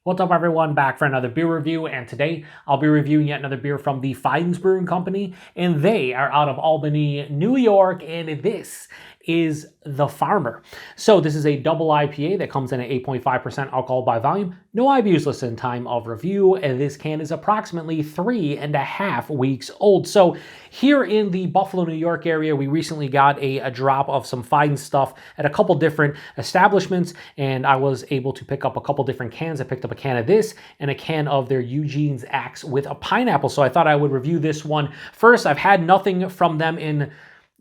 What's up, everyone? Back for another beer review, and today I'll be reviewing yet another beer from the Fidens Brewing Company, and they are out of Albany, New York, and this is the Farmer. So this is a double IPA that comes in at 8.5% alcohol by volume. No IBUs listed in time of review, and this can is approximately 3.5 weeks old. So here in the Buffalo, New York area, we recently got a drop of some Fidens stuff at a couple different establishments, and I was able to pick up a couple different cans. I picked up a can of this and a can of their Eugene's Axe with a pineapple. So I thought I would review this one first. I've had nothing from them in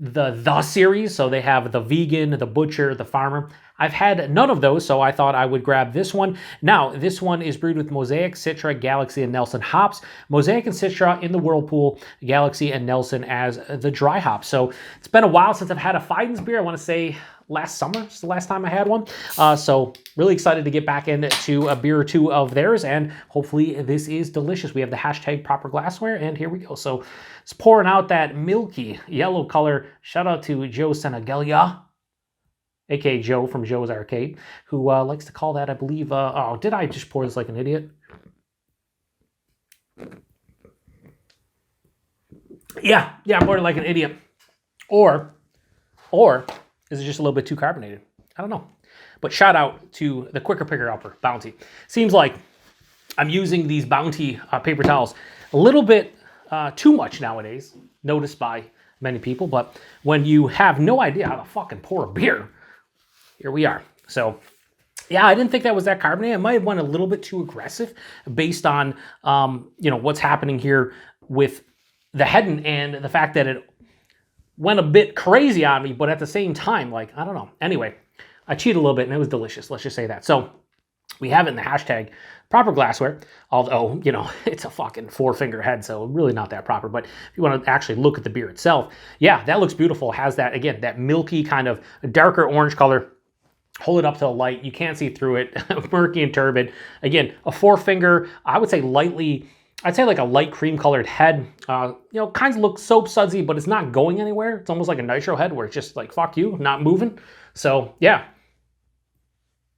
the series. So they have the Vegan, the Butcher, the Farmer. I've had none of those, so I thought I would grab this one. Now, this one is brewed with Mosaic, Citra, Galaxy, and Nelson hops. Mosaic and Citra in the whirlpool, Galaxy and Nelson as the dry hop. So it's been a while since I've had a Fidens beer. I want to say last summer is the last time I had one. So really excited to get back into a beer or two of theirs, and hopefully this is delicious. We have the hashtag proper glassware, and here we go. So it's pouring out that milky yellow color. Shout out to Joe Senegalia, aka Joe from Joe's Arcade, who likes to call that, I believe, oh, did I just pour this like an idiot? Yeah, I poured it like an idiot. Or is it just a little bit too carbonated? I don't know. But shout out to the quicker picker upper, Bounty. Seems like I'm using these Bounty paper towels a little bit too much nowadays, noticed by many people. But when you have no idea how to fucking pour a beer, here we are. So yeah, I didn't think that was that carbonated. I might have went a little bit too aggressive based on what's happening here with the heading and the fact that it went a bit crazy on me, but at the same time, like, I don't know. Anyway, I cheated a little bit and it was delicious. Let's just say that. So we have it in the hashtag proper glassware, although, it's a fucking 4-finger head, so really not that proper. But if you want to actually look at the beer itself, yeah, that looks beautiful. Has that, again, that milky kind of darker orange color. Hold it up to the light. You can't see through it. Murky and turbid. Again, a 4-finger, I would say lightly, I'd say like a light cream colored head. Kind of looks soap sudsy, but it's not going anywhere. It's almost like a nitro head where it's just like, fuck you, not moving. So yeah,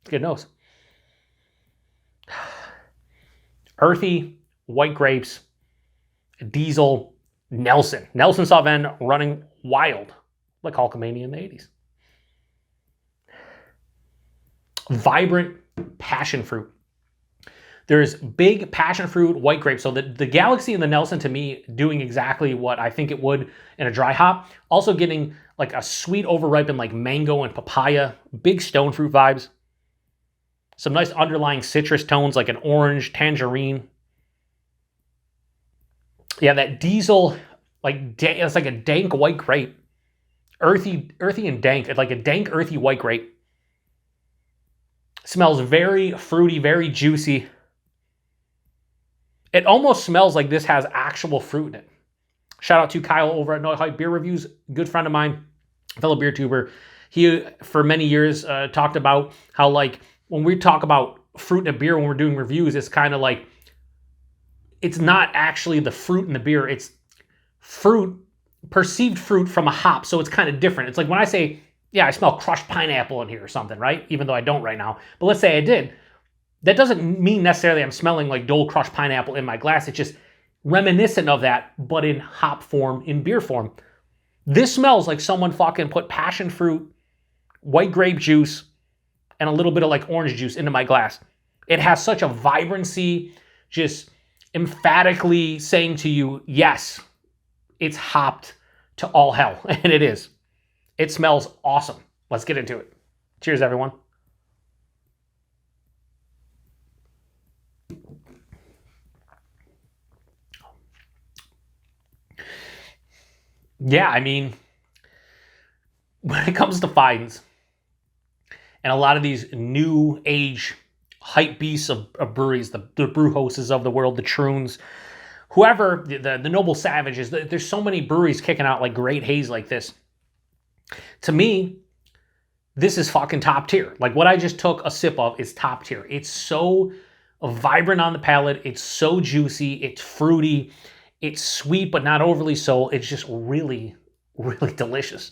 good nose. Earthy, white grapes, diesel, Nelson Sauvin running wild like Hulkamania in the 80s. Vibrant passion fruit. There's big passion fruit, white grape. So the Galaxy and the Nelson, to me, doing exactly what I think it would in a dry hop. Also getting like a sweet overripened like mango and papaya, big stone fruit vibes. Some nice underlying citrus tones like an orange, tangerine. Yeah, that diesel, it's like a dank white grape. Earthy and dank. It's like a dank, earthy white grape. Smells very fruity, very juicy. It almost smells like this has actual fruit in it. Shout out to Kyle over at No Hype Beer Reviews, good friend of mine, fellow beer tuber. He, for many years, talked about how, like, when we talk about fruit in a beer when we're doing reviews, it's kind of like, it's not actually the fruit in the beer, it's fruit, perceived fruit from a hop, so it's kind of different. It's like when I say, yeah, I smell crushed pineapple in here or something, right? Even though I don't right now. But let's say I did. That doesn't mean necessarily I'm smelling like Dole crushed pineapple in my glass. It's just reminiscent of that, but in hop form, in beer form. This smells like someone fucking put passion fruit, white grape juice, and a little bit of like orange juice into my glass. It has such a vibrancy, just emphatically saying to you, yes, it's hopped to all hell. And it is. It smells awesome. Let's get into it. Cheers, everyone. Yeah, I mean, when it comes to Fidens and a lot of these new age hype beasts of breweries, the brew hostess of the world, the Troons, whoever, the Noble Savages, there's so many breweries kicking out like great haze like this. To me, this is fucking top tier. Like what I just took a sip of is top tier. It's so vibrant on the palate. It's so juicy. It's fruity. It's sweet, but not overly so. It's just really, really delicious.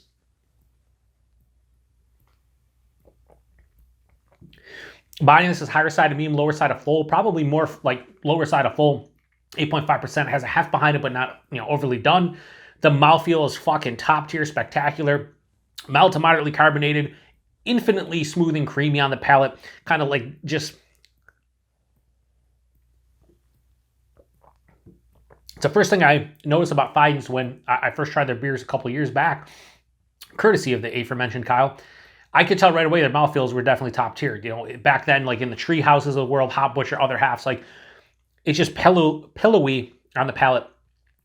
Body on this is higher side of medium, lower side of full, probably more like lower side of full. 8.5% has a heft behind it, but not, overly done. The mouthfeel is fucking top tier, spectacular. Mild to moderately carbonated, infinitely smooth and creamy on the palate. Kind of like just... It's the first thing I noticed about Fidens when I first tried their beers a couple years back, courtesy of the aforementioned Kyle. I could tell right away their mouthfeels were definitely top tier. Back then, like in the tree houses of the world, Hop Butcher, other halves, like it's just pillowy on the palate.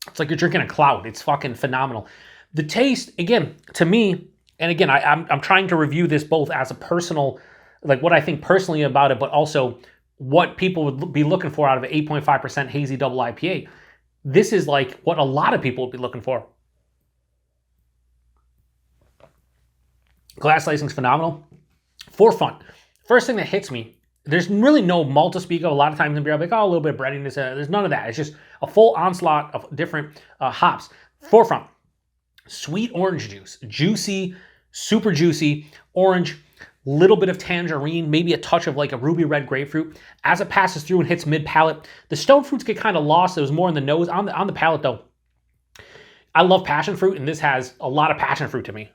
It's like you're drinking a cloud. It's fucking phenomenal. The taste, again, to me, and again, I'm trying to review this both as a personal, like what I think personally about it, but also what people would be looking for out of an 8.5% hazy double IPA. This is like what a lot of people would be looking for. Glass lacing's phenomenal. Forefront. First thing that hits me, there's really no malt to speak of. A lot of times in beer, I'll be like, oh, a little bit of breadiness. There's none of that. It's just a full onslaught of different hops. Forefront. Sweet orange juice. Juicy, super juicy orange. Little bit of tangerine, maybe a touch of like a ruby red grapefruit. As it passes through and hits mid-palate, the stone fruits get kind of lost. It was more in the nose. On the palate, though, I love passion fruit, and this has a lot of passion fruit to me.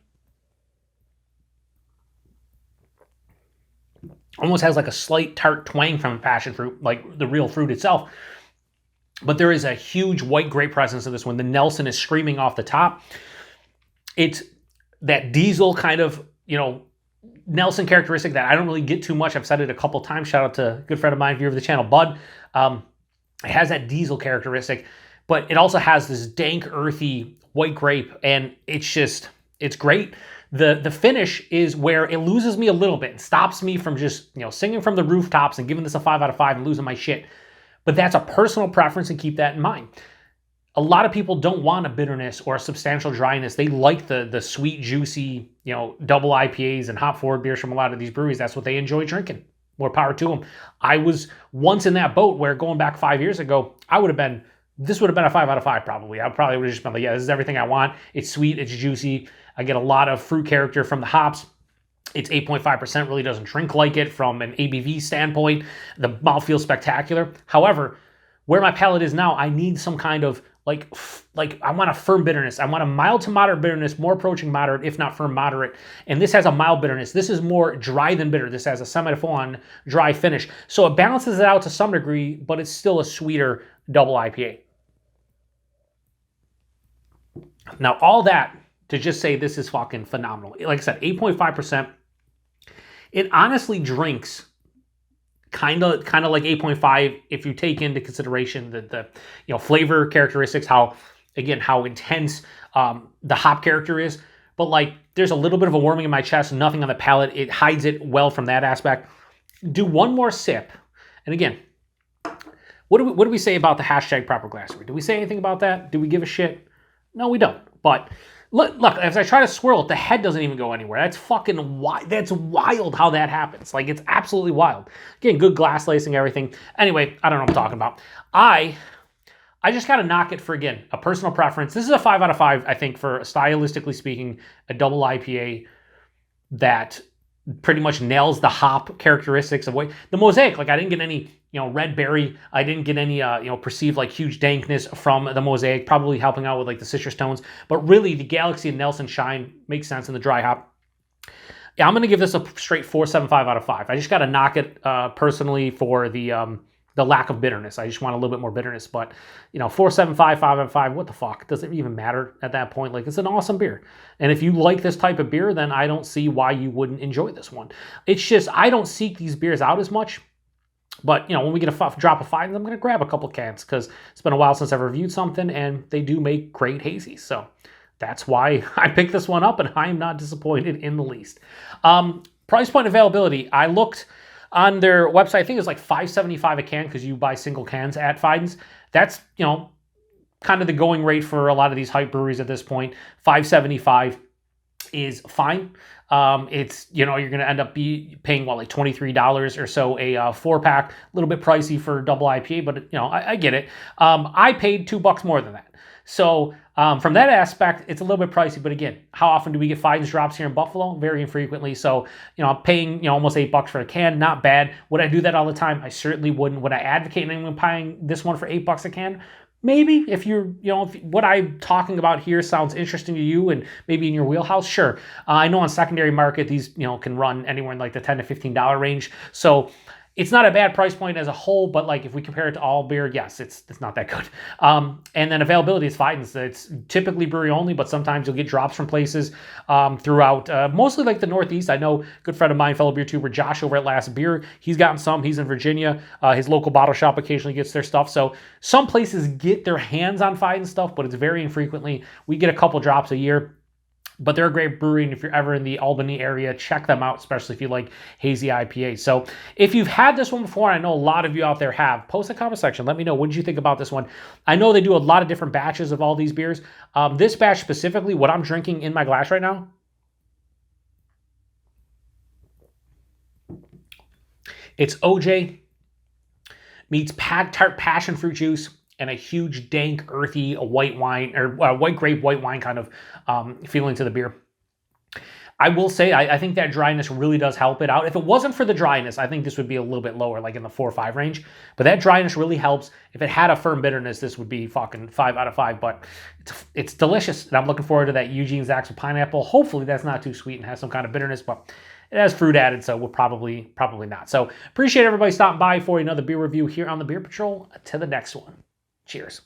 Almost has like a slight tart twang from passion fruit, like the real fruit itself. But there is a huge white grape presence in this one. The Nelson is screaming off the top. It's that diesel kind of, Nelson characteristic that I don't really get too much. I've said it a couple times. Shout out to a good friend of mine, viewer of the channel, Bud. It has that diesel characteristic, but it also has this dank, earthy white grape, and it's great. The finish is where it loses me a little bit. It stops me from just, singing from the rooftops and giving this a 5 out of 5 and losing my shit. But that's a personal preference, and keep that in mind. A lot of people don't want a bitterness or a substantial dryness. They like the sweet, juicy, double IPAs and hop forward beers from a lot of these breweries. That's what they enjoy drinking. More power to them. I was once in that boat where, going back 5 years ago, this would have been a 5 out of 5 probably. I probably would have just been like, yeah, this is everything I want. It's sweet, it's juicy. I get a lot of fruit character from the hops. It's 8.5%, really doesn't drink like it from an ABV standpoint. The mouthfeel spectacular. However, where my palate is now, I need some kind of like I want a firm bitterness. I want a mild to moderate bitterness, more approaching moderate, if not firm moderate. And this has a mild bitterness. This is more dry than bitter. This has a semi to full-on dry finish. So it balances it out to some degree, but it's still a sweeter double IPA. Now, all that to just say this is fucking phenomenal. Like I said, 8.5%. It honestly drinks kind of like 8.5 if you take into consideration the flavor characteristics, how intense the hop character is. But like, there's a little bit of a warming in my chest, nothing on the palate. It hides it well from that aspect. Do one more sip, and again, what do we say about the hashtag proper glassware? Do we say anything about that? Do we give a shit? No, we don't. But look, as I try to swirl it, the head doesn't even go anywhere. That's fucking wild. That's wild how that happens. Like, it's absolutely wild. Again, good glass lacing, everything. Anyway, I don't know what I'm talking about. I just got to knock it for, again, a personal preference. This is a 5 out of 5, I think, for, stylistically speaking, a double IPA that pretty much nails the hop characteristics of the Mosaic. Like, I didn't get any, red berry. I didn't get any, perceived like huge dankness from the Mosaic, probably helping out with like the citrus tones. But really, the Galaxy and Nelson shine makes sense in the dry hop. Yeah, I'm going to give this a straight 4.75 out of 5. I just got to knock it personally for the lack of bitterness. I just want a little bit more bitterness. But, 4.75, 5 out of 5, what the fuck? Does it even matter at that point? Like, it's an awesome beer. And if you like this type of beer, then I don't see why you wouldn't enjoy this one. It's just, I don't seek these beers out as much. But, when we get a drop of Fidens, I'm going to grab a couple cans because it's been a while since I've reviewed something, and they do make great hazies. So that's why I picked this one up, and I am not disappointed in the least. Price point availability. I looked on their website. I think it's like $5.75 a can because you buy single cans at Fidens. That's, kind of the going rate for a lot of these hype breweries at this point. $5.75 is fine. It's, you're going to end up paying, like $23 or so a 4-pack, a little bit pricey for double IPA, but I get it. I paid $2 more than that. So from that aspect, it's a little bit pricey. But again, how often do we get Fidens drops here in Buffalo? Very infrequently. So, I'm paying, almost $8 for a can. Not bad. Would I do that all the time? I certainly wouldn't. Would I advocate anyone buying this one for $8 a can? Maybe if you're, if what I'm talking about here sounds interesting to you and maybe in your wheelhouse, sure. I know on secondary market, these, can run anywhere in like the $10 to $15 range. So it's not a bad price point as a whole, but like if we compare it to all beer, yes, it's not that good. And then availability is Fidens. It's typically brewery only, but sometimes you'll get drops from places throughout, mostly like the Northeast. I know a good friend of mine, fellow beer tuber Josh over at Last Beer, he's gotten some. He's in Virginia. His local bottle shop occasionally gets their stuff. So some places get their hands on Fidens stuff, but it's very infrequently. We get a couple drops a year. But they're a great brewery, and if you're ever in the Albany area, check them out, especially if you like hazy IPAs. So if you've had this one before, I know a lot of you out there have, post in the comment section. Let me know, what did you think about this one? I know they do a lot of different batches of all these beers. This batch specifically, what I'm drinking in my glass right now, it's OJ meets tart passion fruit juice and a huge, dank, earthy white wine, or white grape, white wine kind of feeling to the beer. I will say, I think that dryness really does help it out. If it wasn't for the dryness, I think this would be a little bit lower, like in the 4 or 5 range. But that dryness really helps. If it had a firm bitterness, this would be fucking 5 out of 5. But it's delicious, and I'm looking forward to that Eugene Zach's with pineapple. Hopefully that's not too sweet and has some kind of bitterness, but it has fruit added, so we'll probably not. So appreciate everybody stopping by for another beer review here on the Beer Patrol. To the next one. Cheers.